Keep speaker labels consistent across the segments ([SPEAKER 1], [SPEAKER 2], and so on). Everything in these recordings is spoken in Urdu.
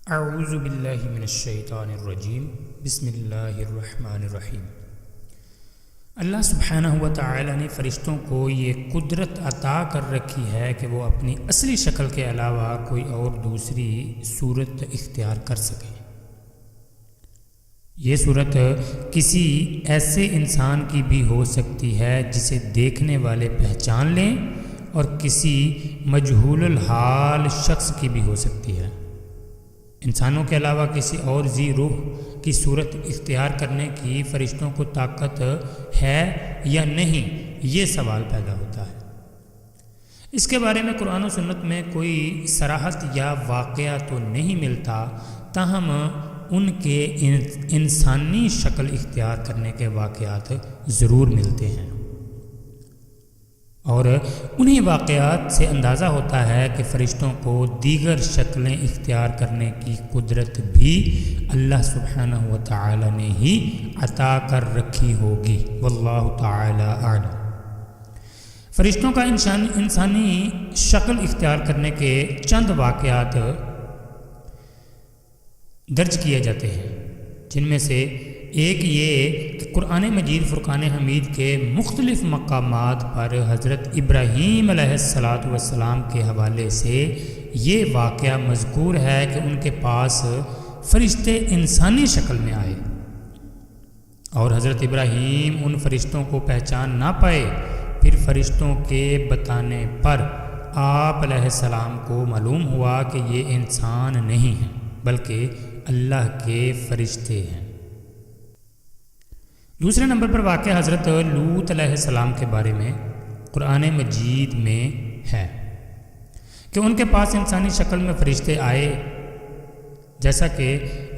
[SPEAKER 1] اعوذ باللہ من الشیطان الرجیم بسم اللہ الرحمن الرحیم۔ اللہ سبحانہ و تعالی نے فرشتوں کو یہ قدرت عطا کر رکھی ہے کہ وہ اپنی اصلی شکل کے علاوہ کوئی اور دوسری صورت اختیار کر سکیں۔ یہ صورت کسی ایسے انسان کی بھی ہو سکتی ہے جسے دیکھنے والے پہچان لیں، اور کسی مجہول الحال شخص کی بھی ہو سکتی ہے۔ انسانوں کے علاوہ کسی اور ذی روح کی صورت اختیار کرنے کی فرشتوں کو طاقت ہے یا نہیں، یہ سوال پیدا ہوتا ہے۔ اس کے بارے میں قرآن و سنت میں کوئی صراحت یا واقعہ تو نہیں ملتا، تاہم ان کے انسانی شکل اختیار کرنے کے واقعات ضرور ملتے ہیں، اور انہی واقعات سے اندازہ ہوتا ہے کہ فرشتوں کو دیگر شکلیں اختیار کرنے کی قدرت بھی اللہ سبحانہ و تعالی نے ہی عطا کر رکھی ہوگی، واللہ تعالی اعلم۔ فرشتوں کا انسانی شکل اختیار کرنے کے چند واقعات درج کیے جاتے ہیں، جن میں سے ایک یہ کہ قرآن مجید فرقان حمید کے مختلف مقامات پر حضرت ابراہیم علیہ السلام کے حوالے سے یہ واقعہ مذکور ہے کہ ان کے پاس فرشتے انسانی شکل میں آئے، اور حضرت ابراہیم ان فرشتوں کو پہچان نہ پائے۔ پھر فرشتوں کے بتانے پر آپ علیہ السلام کو معلوم ہوا کہ یہ انسان نہیں ہیں بلکہ اللہ کے فرشتے ہیں۔ دوسرے نمبر پر واقعہ حضرت لوط علیہ السلام کے بارے میں قرآن مجید میں ہے کہ ان کے پاس انسانی شکل میں فرشتے آئے، جیسا کہ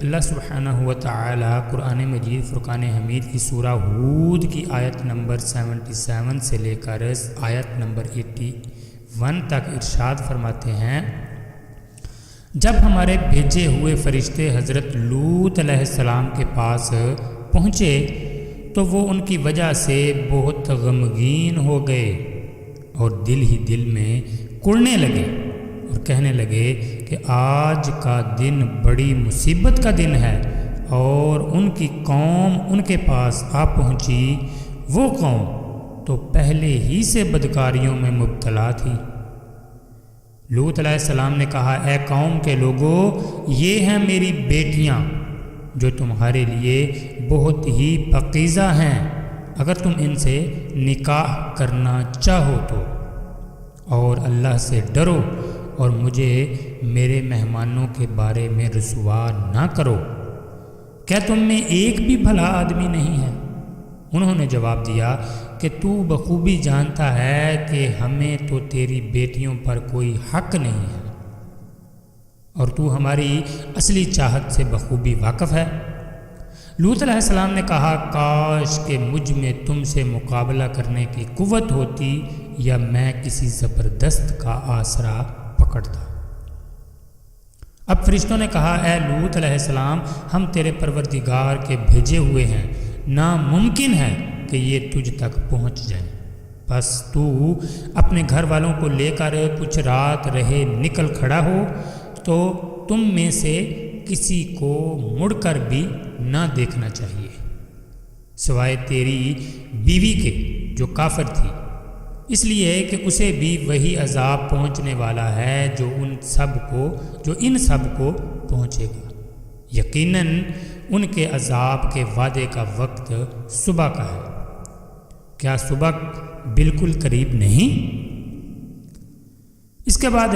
[SPEAKER 1] اللہ سبحانہ و تعالی قرآن مجید فرقان حمید کی سورہ ہود کی آیت نمبر 77 سے لے کر آیت نمبر 81 تک ارشاد فرماتے ہیں، جب ہمارے بھیجے ہوئے فرشتے حضرت لوط علیہ السلام کے پاس پہنچے تو وہ ان کی وجہ سے بہت غمگین ہو گئے، اور دل ہی دل میں کڑنے لگے اور کہنے لگے کہ آج کا دن بڑی مصیبت کا دن ہے، اور ان کی قوم ان کے پاس آ پہنچی۔ وہ قوم تو پہلے ہی سے بدکاریوں میں مبتلا تھی۔ لوط علیہ السلام نے کہا، اے قوم کے لوگو، یہ ہیں میری بیٹیاں جو تمہارے لیے بہت ہی پاکیزہ ہیں، اگر تم ان سے نکاح کرنا چاہو تو، اور اللہ سے ڈرو اور مجھے میرے مہمانوں کے بارے میں رسوا نہ کرو۔ کیا تم میں ایک بھی بھلا آدمی نہیں ہے؟ انہوں نے جواب دیا کہ تو بخوبی جانتا ہے کہ ہمیں تو تیری بیٹیوں پر کوئی حق نہیں ہے، اور تو ہماری اصلی چاہت سے بخوبی واقف ہے۔ لوط علیہ السلام نے کہا، کاش کہ مجھ میں تم سے مقابلہ کرنے کی قوت ہوتی، یا میں کسی زبردست کا آسرا پکڑتا۔ اب فرشتوں نے کہا، اے لوط علیہ السلام، ہم تیرے پروردگار کے بھیجے ہوئے ہیں، ناممکن ہے کہ یہ تجھ تک پہنچ جائیں، بس تو اپنے گھر والوں کو لے کر کچھ رات رہے نکل کھڑا ہو، تو تم میں سے کسی کو مڑ کر بھی نہ دیکھنا چاہیے سوائے تیری بیوی کے جو کافر تھی، اس لیے کہ اسے بھی وہی عذاب پہنچنے والا ہے جو ان سب کو پہنچے گا۔ یقیناً ان کے عذاب کے وعدے کا وقت صبح کا ہے، کیا صبح بالکل قریب نہیں؟ اس کے بعد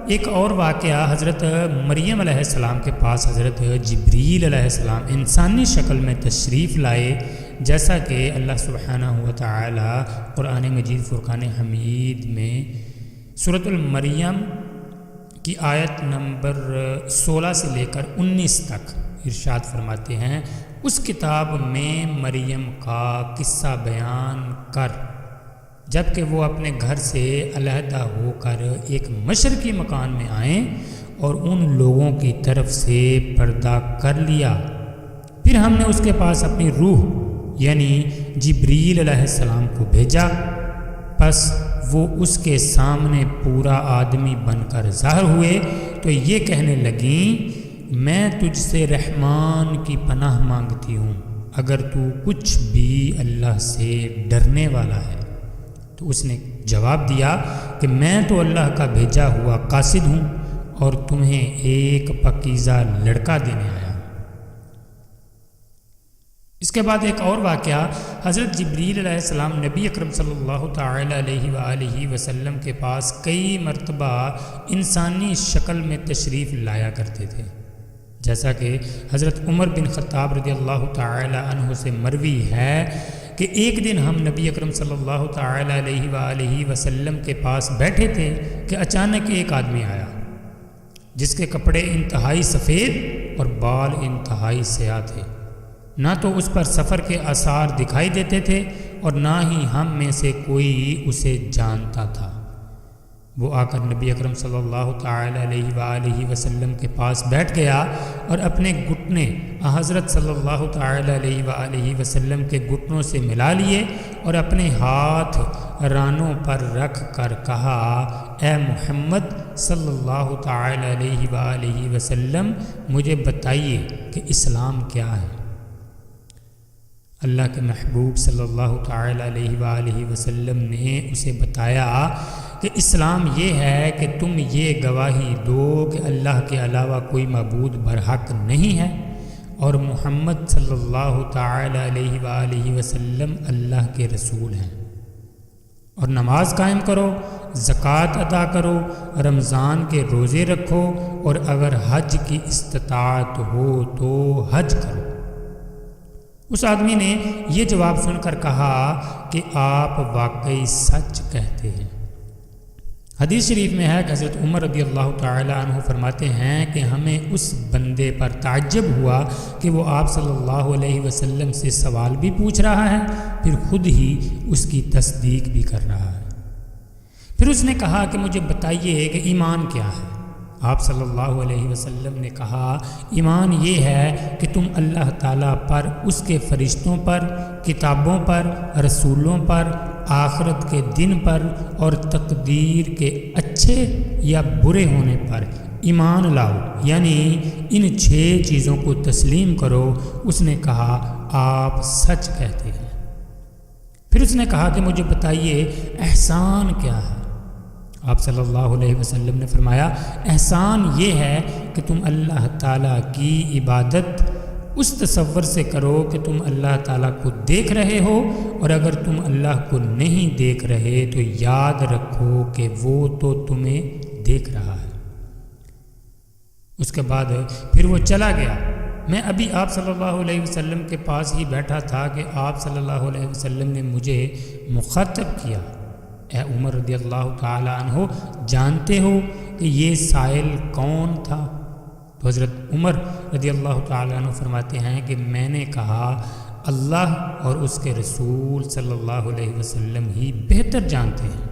[SPEAKER 1] ایک اور واقعہ، حضرت مریم علیہ السلام کے پاس حضرت جبریل علیہ السلام انسانی شکل میں تشریف لائے، جیسا کہ اللہ سبحانہ و تعالی قرآن مجید فرقان حمید میں سورۃ المریم کی آیت نمبر 16 سے لے کر 19 تک ارشاد فرماتے ہیں، اس کتاب میں مریم کا قصہ بیان کر جب کہ وہ اپنے گھر سے علیحدہ ہو کر ایک مشرقی مکان میں آئیں اور ان لوگوں کی طرف سے پردہ کر لیا، پھر ہم نے اس کے پاس اپنی روح یعنی جبریل علیہ السلام کو بھیجا، پس وہ اس کے سامنے پورا آدمی بن کر ظاہر ہوئے تو یہ کہنے لگیں، میں تجھ سے رحمان کی پناہ مانگتی ہوں، اگر تو کچھ بھی اللہ سے ڈرنے والا ہے۔ تو اس نے جواب دیا کہ میں تو اللہ کا بھیجا ہوا قاصد ہوں اور تمہیں ایک پاکیزہ لڑکا دینے آیا ہوں۔ اس کے بعد ایک اور واقعہ، حضرت جبریل علیہ السلام نبی اکرم صلی اللہ تعالی علیہ وآلہ وسلم کے پاس کئی مرتبہ انسانی شکل میں تشریف لایا کرتے تھے، جیسا کہ حضرت عمر بن خطاب رضی اللہ تعالی عنہ سے مروی ہے کہ ایک دن ہم نبی اکرم صلی اللہ تعالی علیہ وآلہ وسلم کے پاس بیٹھے تھے کہ اچانک ایک آدمی آیا جس کے کپڑے انتہائی سفید اور بال انتہائی سیاہ تھے، نہ تو اس پر سفر کے آثار دکھائی دیتے تھے اور نہ ہی ہم میں سے کوئی اسے جانتا تھا۔ وہ آ کر نبی اکرم صلی اللہ تعالی علیہ وآلہ وسلم کے پاس بیٹھ گیا اور اپنے گھٹنے حضرت صلی اللہ تعالی علیہ وآلہ وسلم کے گھٹنوں سے ملا لیے اور اپنے ہاتھ رانوں پر رکھ کر کہا، اے محمد صلی اللہ تعالی علیہ وآلہ وسلم، مجھے بتائیے کہ اسلام کیا ہے۔ اللہ کے محبوب صلی اللہ تعالی علیہ وآلہ وسلم نے اسے بتایا کہ اسلام یہ ہے کہ تم یہ گواہی دو کہ اللہ کے علاوہ کوئی معبود برحق نہیں ہے اور محمد صلی اللہ تعالی علیہ وآلہ وسلم اللہ کے رسول ہیں، اور نماز قائم کرو، زکوٰۃ ادا کرو، رمضان کے روزے رکھو، اور اگر حج کی استطاعت ہو تو حج کرو۔ اس آدمی نے یہ جواب سن کر کہا کہ آپ واقعی سچ کہتے ہیں۔ حدیث شریف میں ہے کہ حضرت عمر رضی اللہ تعالی عنہ فرماتے ہیں کہ ہمیں اس بندے پر تعجب ہوا کہ وہ آپ صلی اللہ علیہ وسلم سے سوال بھی پوچھ رہا ہے، پھر خود ہی اس کی تصدیق بھی کر رہا ہے۔ پھر اس نے کہا کہ مجھے بتائیے کہ ایمان کیا ہے۔ آپ صلی اللہ علیہ وسلم نے کہا، ایمان یہ ہے کہ تم اللہ تعالیٰ پر، اس کے فرشتوں پر، کتابوں پر، رسولوں پر، آخرت کے دن پر اور تقدیر کے اچھے یا برے ہونے پر ایمان لاؤ، یعنی ان 6 چیزوں کو تسلیم کرو۔ اس نے کہا، آپ سچ کہتے ہیں۔ پھر اس نے کہا کہ مجھے بتائیے احسان کیا ہے۔ آپ صلی اللہ علیہ وسلم نے فرمایا، احسان یہ ہے کہ تم اللہ تعالیٰ کی عبادت اس تصور سے کرو کہ تم اللہ تعالیٰ کو دیکھ رہے ہو، اور اگر تم اللہ کو نہیں دیکھ رہے تو یاد رکھو کہ وہ تو تمہیں دیکھ رہا ہے۔ اس کے بعد پھر وہ چلا گیا۔ میں ابھی آپ صلی اللہ علیہ وسلم کے پاس ہی بیٹھا تھا کہ آپ صلی اللہ علیہ وسلم نے مجھے مخاطب کیا، اے عمر رضی اللہ تعالی عنہ، جانتے ہو کہ یہ سائل کون تھا؟ تو حضرت عمر رضی اللہ تعالی عنہ فرماتے ہیں کہ میں نے کہا، اللہ اور اس کے رسول صلی اللہ علیہ وسلم ہی بہتر جانتے ہیں۔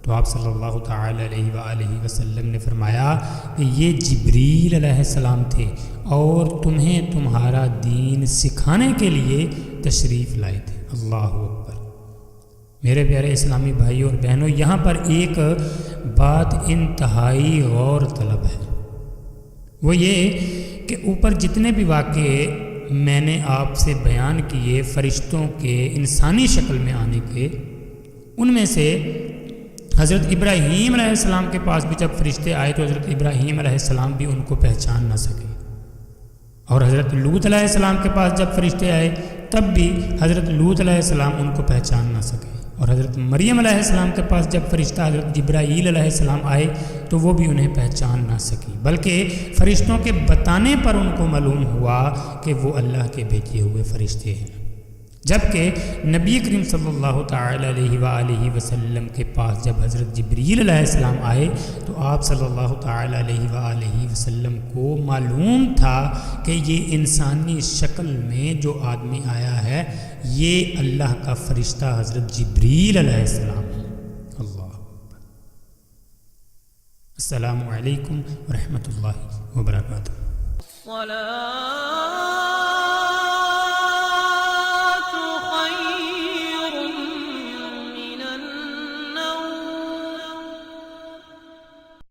[SPEAKER 1] تو آپ صلی اللہ تعالی علیہ وآلہ وسلم نے فرمایا کہ یہ جبریل علیہ السلام تھے اور تمہیں تمہارا دین سکھانے کے لیے تشریف لائے تھے۔ اللہ اکبر۔ میرے پیارے اسلامی بھائیوں اور بہنوں، یہاں پر ایک بات انتہائی غور طلب ہے، وہ یہ کہ اوپر جتنے بھی واقعے میں نے آپ سے بیان کیے فرشتوں کے انسانی شکل میں آنے کے، ان میں سے حضرت ابراہیم علیہ السلام کے پاس بھی جب فرشتے آئے تو حضرت ابراہیم علیہ السلام بھی ان کو پہچان نہ سکے، اور حضرت لوط علیہ السلام کے پاس جب فرشتے آئے تب بھی حضرت لوط علیہ السلام ان کو پہچان نہ سکے، اور حضرت مریم علیہ السلام کے پاس جب فرشتہ حضرت جبرائیل علیہ السلام آئے تو وہ بھی انہیں پہچان نہ سکی، بلکہ فرشتوں کے بتانے پر ان کو معلوم ہوا کہ وہ اللہ کے بھیجے ہوئے فرشتے ہیں۔ جبکہ نبی کریم صلی اللہ تعالی علیہ وآلہ وسلم کے پاس جب حضرت جبریل علیہ السلام آئے تو آپ صلی اللہ تعالی علیہ وآلہ وسلم کو معلوم تھا کہ یہ انسانی شکل میں جو آدمی آیا ہے یہ اللہ کا فرشتہ حضرت جبریل علیہ السلام ہے۔ اللہ السلام علیکم ورحمۃ اللہ وبرکاتہ۔